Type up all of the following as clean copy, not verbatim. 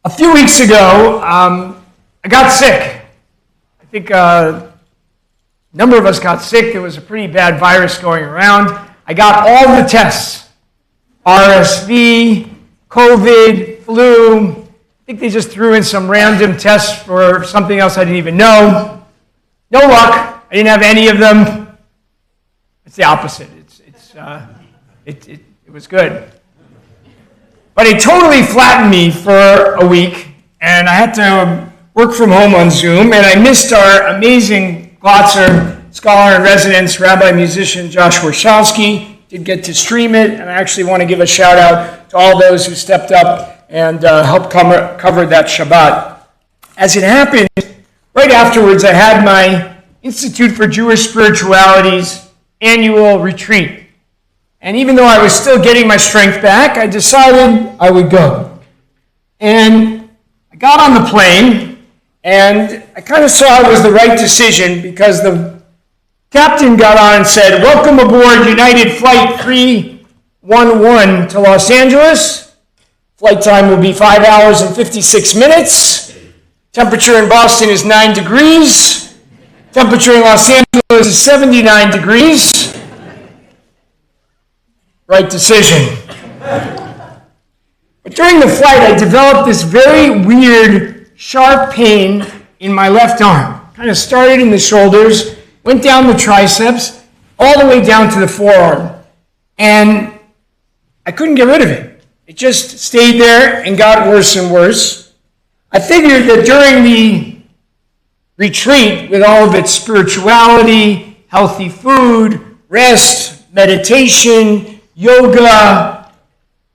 A few weeks ago, I got sick. I think a number of us got sick. There was a pretty bad virus going around. I got all the tests. RSV, COVID, flu. I think they just threw in some random tests for something else I didn't even know. No luck. I didn't have any of them. It's the opposite. It was good. But it totally flattened me for a week, and I had to work from home on Zoom, and I missed our amazing Glotzer scholar in residence, Rabbi musician Josh Warshawski. Did get to stream it, and I actually want to give a shout out to all those who stepped up and helped cover that Shabbat. As it happened, right afterwards, I had my Institute for Jewish Spirituality's annual retreat. And even though I was still getting my strength back, I decided I would go. And I got on the plane, and I kind of saw it was the right decision because the captain got on and said, "Welcome aboard United Flight 311 to Los Angeles. Flight time will be 5 hours and 56 minutes. Temperature in Boston is 9 degrees. Temperature in Los Angeles is 79 degrees. Right decision." But during the flight, I developed this very weird, sharp pain in my left arm. Kind of started in the shoulders, went down the triceps, all the way down to the forearm. And I couldn't get rid of it. It just stayed there and got worse and worse. I figured that during the retreat, with all of its spirituality, healthy food, rest, meditation, yoga,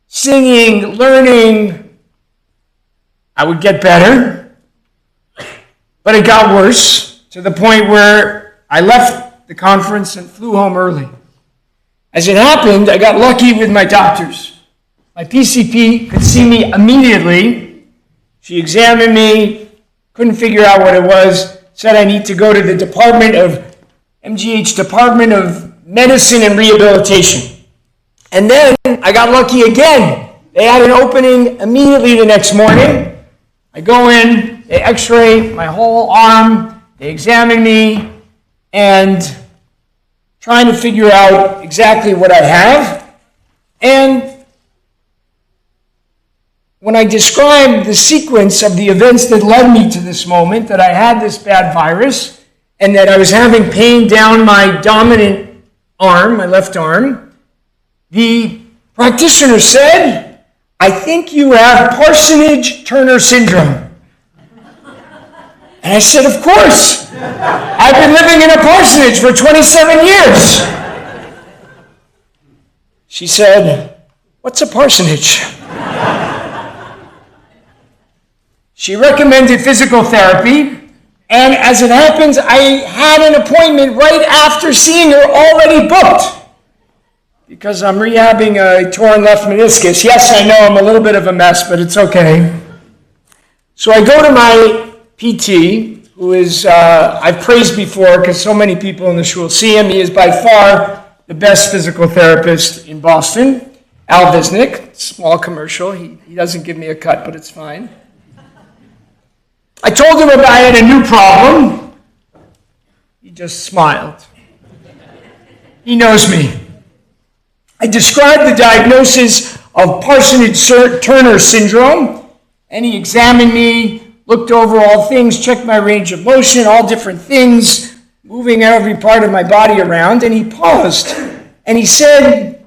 singing, learning, I would get better. But it got worse to the point where I left the conference and flew home early. As it happened, I got lucky with my doctors. My PCP could see me immediately. She examined me, couldn't figure out what it was, said I need to go to the MGH Department of Medicine and Rehabilitation. And then I got lucky again. They had an opening immediately the next morning. I go in, they x-ray my whole arm, they examine me, and trying to figure out exactly what I have. And when I described the sequence of the events that led me to this moment, that I had this bad virus, and that I was having pain down my dominant arm, my left arm, the practitioner said, "I think you have Parsonage-Turner syndrome." And I said, "Of course. I've been living in a parsonage for 27 years. She said, "What's a parsonage?" She recommended physical therapy, and as it happens, I had an appointment right after seeing her already booked because I'm rehabbing a torn left meniscus. Yes, I know I'm a little bit of a mess, but it's okay. So I go to my PT, who is, I've praised before because so many people in the shul see him. He is by far the best physical therapist in Boston, Al Visnick. Small commercial. He doesn't give me a cut, but it's fine. I told him I had a new problem. He just smiled. He knows me. I described the diagnosis of Parsonage-Turner syndrome, and he examined me, looked over all things, checked my range of motion, all different things, moving every part of my body around, and he paused, and he said,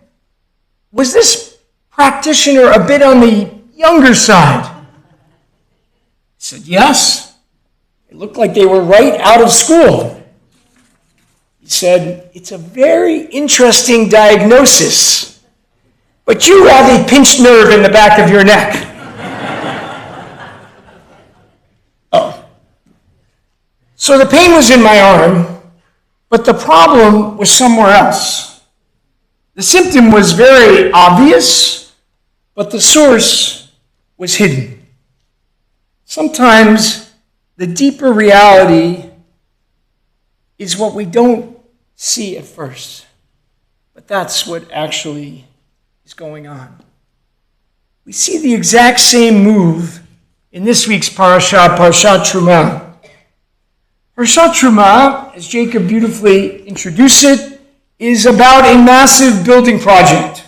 "Was this practitioner a bit on the younger side?" I said, "Yes." It looked like they were right out of school. He said, "It's a very interesting diagnosis, but you have a pinched nerve in the back of your neck." Oh. So the pain was in my arm, but the problem was somewhere else. The symptom was very obvious, but the source was hidden. Sometimes the deeper reality is what we don't see at first, but that's what actually is going on. We see the exact same move in this week's Parashat Truma. Parashat Truma, as Jacob beautifully introduced it, is about a massive building project.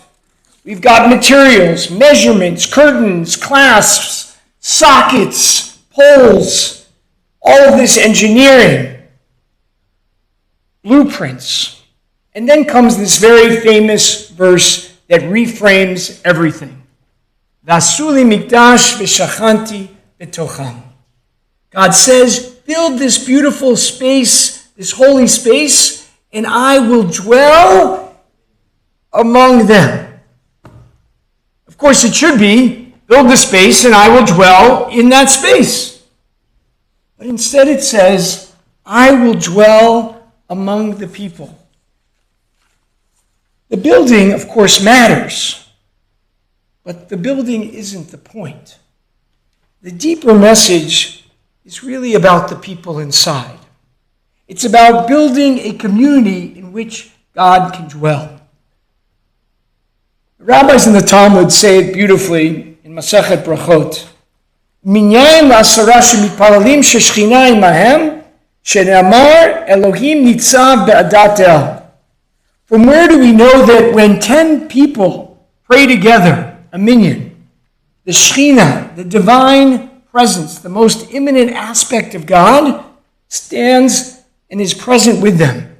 We've got materials, measurements, curtains, clasps, sockets, poles, all of this engineering, blueprints. And then comes this very famous verse that reframes everything. Vasuli mikdash v'shachanti betocham. God says, build this beautiful space, this holy space, and I will dwell among them. Of course, it should be, build the space and I will dwell in that space. But instead it says, I will dwell among the people. The building, of course, matters, but the building isn't the point. The deeper message is really about the people inside. It's about building a community in which God can dwell. The rabbis in the Talmud say it beautifully in Masechet Brachot. Minyan la'asara shemitpalalim sheshchina imahem shene'amar Elohim nitzav be'adat el. From where do we know that when 10 people pray together, a minyan, the Shekhinah, the divine presence, the most imminent aspect of God, stands and is present with them?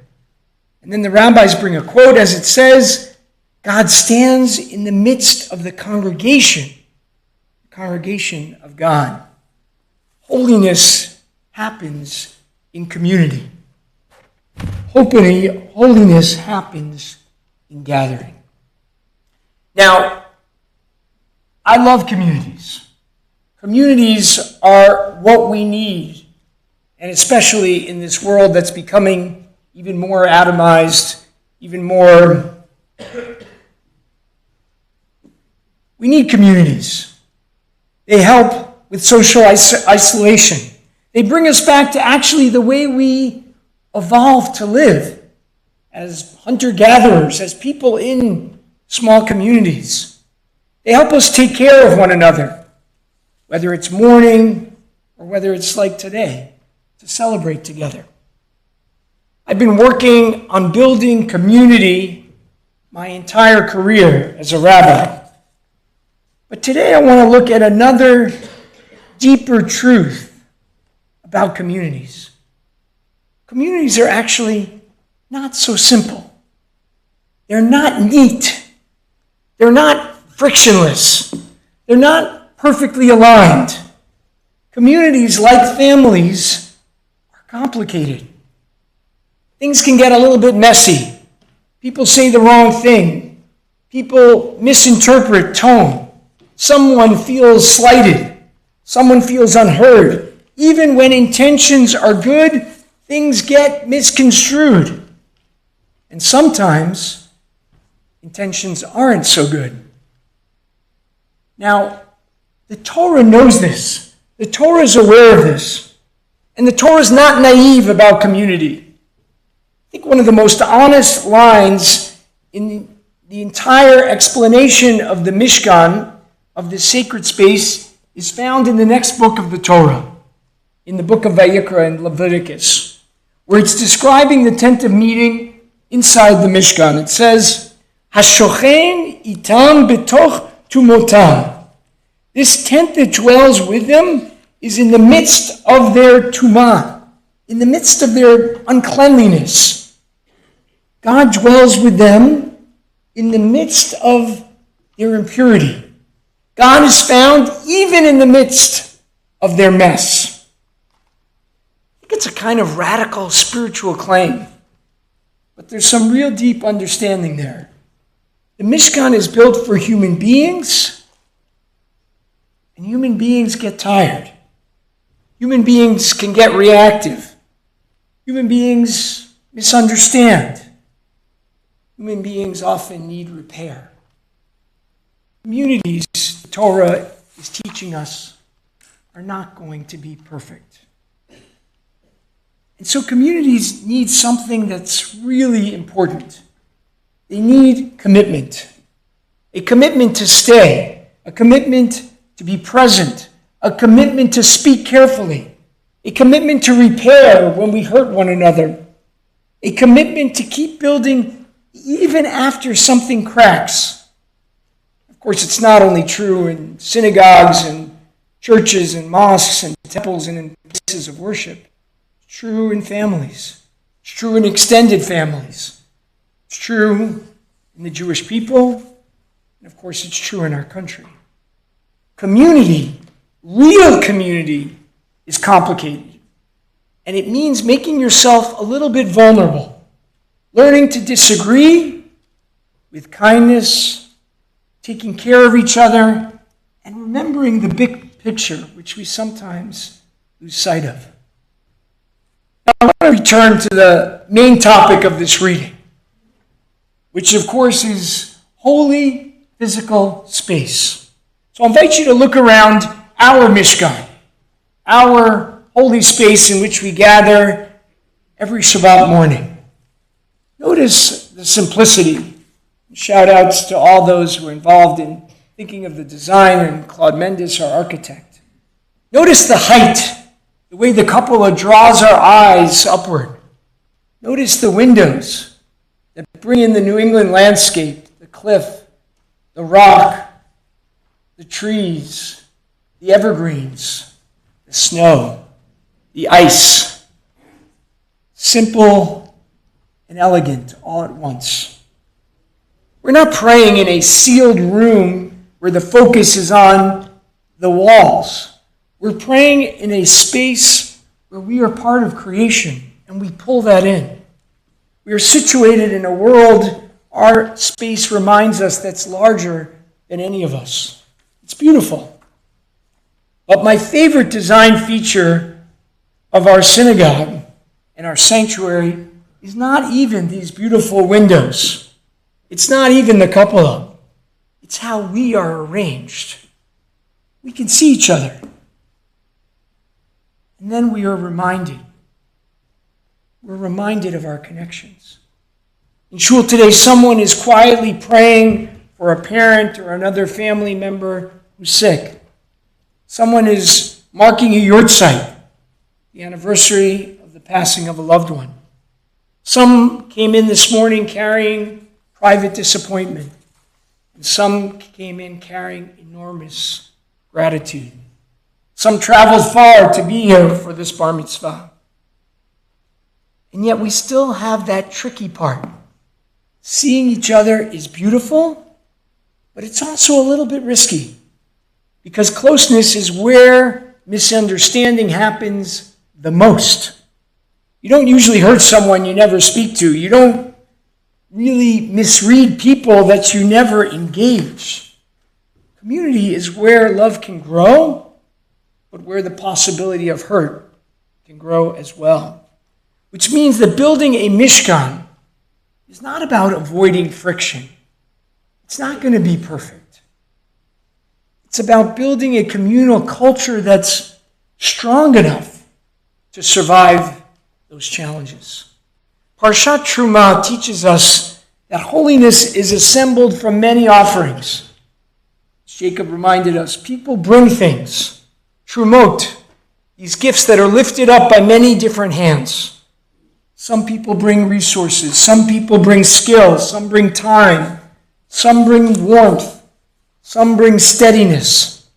And then the rabbis bring a quote as it says, God stands in the midst of the congregation of God. Holiness happens in community. Holiness happens in gathering. Now, I love communities. Communities are what we need, and especially in this world that's becoming even more atomized, even more... We need communities. They help with social isolation. They bring us back to actually the way we evolved to live as hunter-gatherers, as people in small communities. They help us take care of one another, whether it's mourning or whether it's like today, to celebrate together. I've been working on building community my entire career as a rabbi. But today I want to look at another deeper truth about communities. Communities are actually not so simple. They're not neat. They're not frictionless. They're not perfectly aligned. Communities, like families, are complicated. Things can get a little bit messy. People say the wrong thing. People misinterpret tone. Someone feels slighted. Someone feels unheard. Even when intentions are good, things get misconstrued. And sometimes intentions aren't so good. Now, the Torah knows this. The Torah is aware of this. And the Torah is not naive about community. I think one of the most honest lines in the entire explanation of the Mishkan, of the sacred space, is found in the next book of the Torah, in the book of Vayikra and Leviticus, where it's describing the tent of meeting inside the Mishkan. It says, Hashochen itam betoch tumotam. This tent that dwells with them is in the midst of their tumah, in the midst of their uncleanliness. God dwells with them in the midst of their impurity. God is found even in the midst of their mess. I think it's a kind of radical spiritual claim, but there's some real deep understanding there. The Mishkan is built for human beings, and human beings get tired. Human beings can get reactive. Human beings misunderstand. Human beings often need repair. Communities, the Torah is teaching us, are not going to be perfect. And so communities need something that's really important. They need commitment. A commitment to stay. A commitment to be present. a commitment to speak carefully, a commitment to repair when we hurt one another, a commitment to keep building even after something cracks. Of course, it's not only true in synagogues and churches and mosques and temples and in places of worship. It's true in families. It's true in extended families. It's true in the Jewish people. And of course, it's true in our country. Community, real community, is complicated. And it means making yourself a little bit vulnerable, learning to disagree with kindness, taking care of each other, and remembering the big picture, which we sometimes lose sight of. Now, I want to return to the main topic of this reading, which of course is holy physical space. So I invite you to look around our Mishkan, our holy space in which we gather every Shabbat morning. Notice the simplicity. Shout outs to all those who are involved in thinking of the design, and Claude Mendes, our architect. Notice the height, the way the cupola draws our eyes upward. Notice the windows that bring in the New England landscape, the cliff, the rock, the trees, the evergreens, the snow, the ice. Simple and elegant all at once. We're not praying in a sealed room where the focus is on the walls. We're praying in a space where we are part of creation and we pull that in. We are situated in a world, our space reminds us, that's larger than any of us. It's beautiful. But my favorite design feature of our synagogue and our sanctuary is not even these beautiful windows. It's not even the cupola. It's how we are arranged. We can see each other. And then we are reminded. We're reminded of our connections. In shul today, someone is quietly praying for a parent or another family member who's sick. Someone is marking a yortzeit, the anniversary of the passing of a loved one. Some came in this morning carrying private disappointment. And some came in carrying enormous gratitude. Some traveled far to be here for this bar mitzvah. And yet we still have that tricky part. Seeing each other is beautiful, but it's also a little bit risky. Because closeness is where misunderstanding happens the most. You don't usually hurt someone you never speak to. You don't really misread people that you never engage. Community is where love can grow, but where the possibility of hurt can grow as well. Which means that building a Mishkan is not about avoiding friction. It's not going to be perfect. It's about building a communal culture that's strong enough to survive those challenges. Parashat Truma teaches us that holiness is assembled from many offerings. As Jacob reminded us, people bring things, trumot, these gifts that are lifted up by many different hands. Some people bring resources, some people bring skills, some bring time, some bring warmth, some bring steadiness,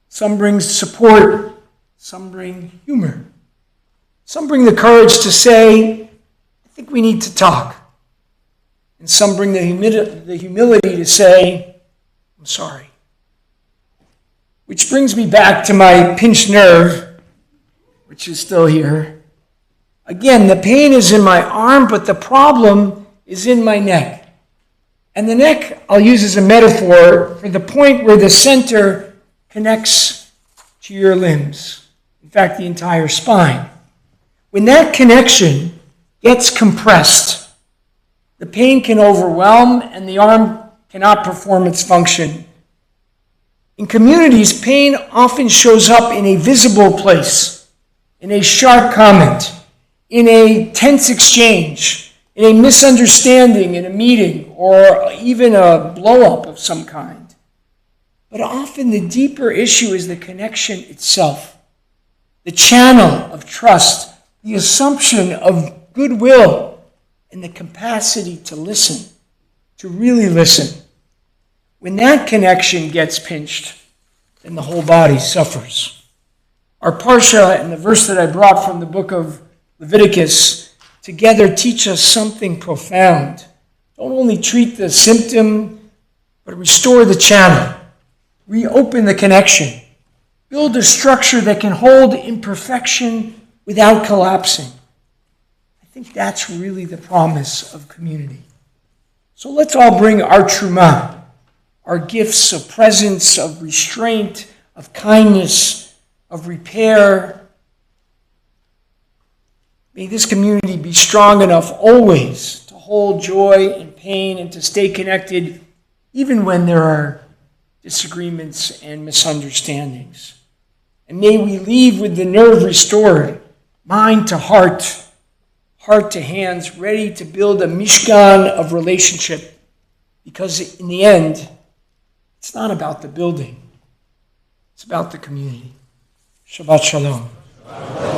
some bring support, some bring humor. Some bring the courage to say, I think we need to talk. And some bring the humility to say, I'm sorry. Which brings me back to my pinched nerve, which is still here. Again, the pain is in my arm, but the problem is in my neck. And the neck I'll use as a metaphor for the point where the center connects to your limbs. In fact, the entire spine. When that connection gets compressed, the pain can overwhelm and the arm cannot perform its function. In communities, pain often shows up in a visible place, in a sharp comment, in a tense exchange, in a misunderstanding in a meeting, or even a blow-up of some kind. But often the deeper issue is the connection itself, the channel of trust, the assumption of goodwill, and the capacity to listen, to really listen. When that connection gets pinched, then the whole body suffers. Our Parashat and the verse that I brought from the book of Leviticus together teach us something profound. Don't only treat the symptom, but restore the channel. Reopen the connection. Build a structure that can hold imperfection without collapsing. I think that's really the promise of community. So let's all bring our truma, our gifts of presence, of restraint, of kindness, of repair. May this community be strong enough always to hold joy and pain and to stay connected even when there are disagreements and misunderstandings. And may we leave with the nerve restored, mind to heart, heart to hands, ready to build a mishkan of relationship. Because in the end, it's not about the building. It's about the community. Shabbat Shalom.